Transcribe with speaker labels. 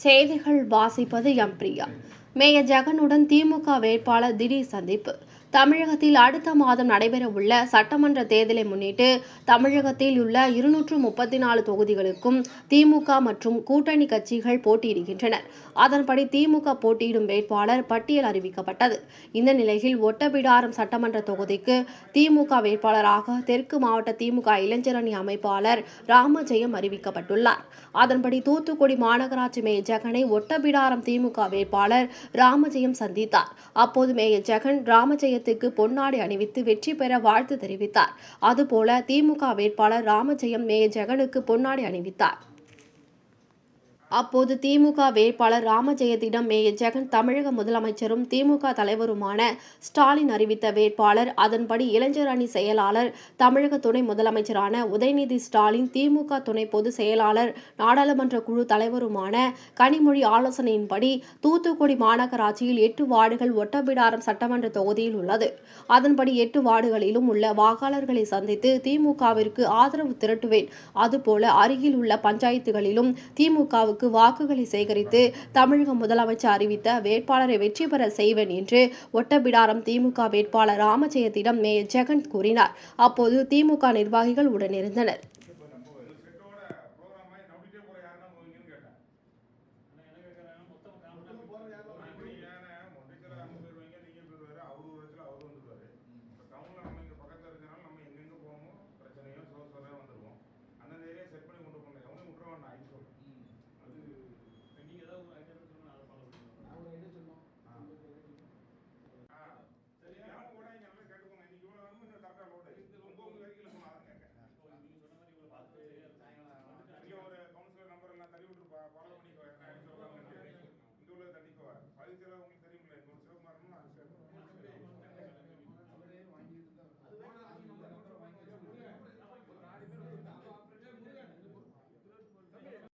Speaker 1: செய்திகள் வாசிப்பது M Priya. Mayor ஜெகனுடன் திமுக வேட்பாளர் திடீர் சந்திப்பு. தமிழகத்தில் அடுத்த மாதம் நடைபெறவுள்ள சட்டமன்ற தேர்தலை முன்னிட்டு தமிழகத்தில் உள்ள 234 தொகுதிகளுக்கும் திமுக மற்றும் கூட்டணி கட்சிகள் போட்டியிடுகின்றனர். அதன்படி திமுக போட்டியிடும் வேட்பாளர் பட்டியல் அறிவிக்கப்பட்டது. இந்த நிலையில் ஒட்டப்பிடாரம் சட்டமன்ற தொகுதிக்கு திமுக வேட்பாளராக தெற்கு மாவட்ட திமுக இளைஞரணி அமைப்பாளர் ராமஜெயம் அறிவிக்கப்பட்டுள்ளார். அதன்படி தூத்துக்குடி மாநகராட்சி மேயர் ஜெகனை ஒட்டப்பிடாரம் திமுக வேட்பாளர் ராமஜெயம் சந்தித்தார். அப்போது மேயர் ஜெகன் ராமஜெயத்துக்கு பொன்னாடை அணிவித்து வெற்றி பெற வாழ்த்து தெரிவித்தார். அதுபோல திமுக வேட்பாளர் ராமஜெயம் மேயர் ஜெகனுக்கு பொன்னாடை அணிவித்தார். அப்போது திமுக வேட்பாளர் ராமஜெயத்திடம் மேயர் ஜெகன் தமிழக முதலமைச்சரும் திமுக தலைவருமான ஸ்டாலின் அறிவித்த வேட்பாளர், அதன்படி இளைஞர் அணி செயலாளர், தமிழக துணை முதலமைச்சரான உதயநிதி ஸ்டாலின், திமுக துணை பொதுச் செயலாளர், நாடாளுமன்ற குழு தலைவருமான கனிமொழி ஆலோசனையின்படி தூத்துக்குடி மாநகராட்சியில் 8 வார்டுகள் ஒட்டப்பிடாரம் சட்டமன்ற தொகுதியில் உள்ளது. அதன்படி 8 வார்டுகளிலும் உள்ள வாக்காளர்களை சந்தித்து திமுகவிற்கு ஆதரவு திரட்டுவேன். அதுபோல அருகில் உள்ள பஞ்சாயத்துகளிலும் திமுகவுக்கு வாக்குகளை சேகரித்து தமிழக முதலமைச்சர் அறிவித்த வேட்பாளரை வெற்றி பெற செய்வேன் என்று ஒட்டப்பிடாரம் திமுக வேட்பாளர் ராமஜெயத்திடம் மேயர் ஜெகன் கூறினார். அப்போது திமுக நிர்வாகிகள் உடனிருந்தனர்.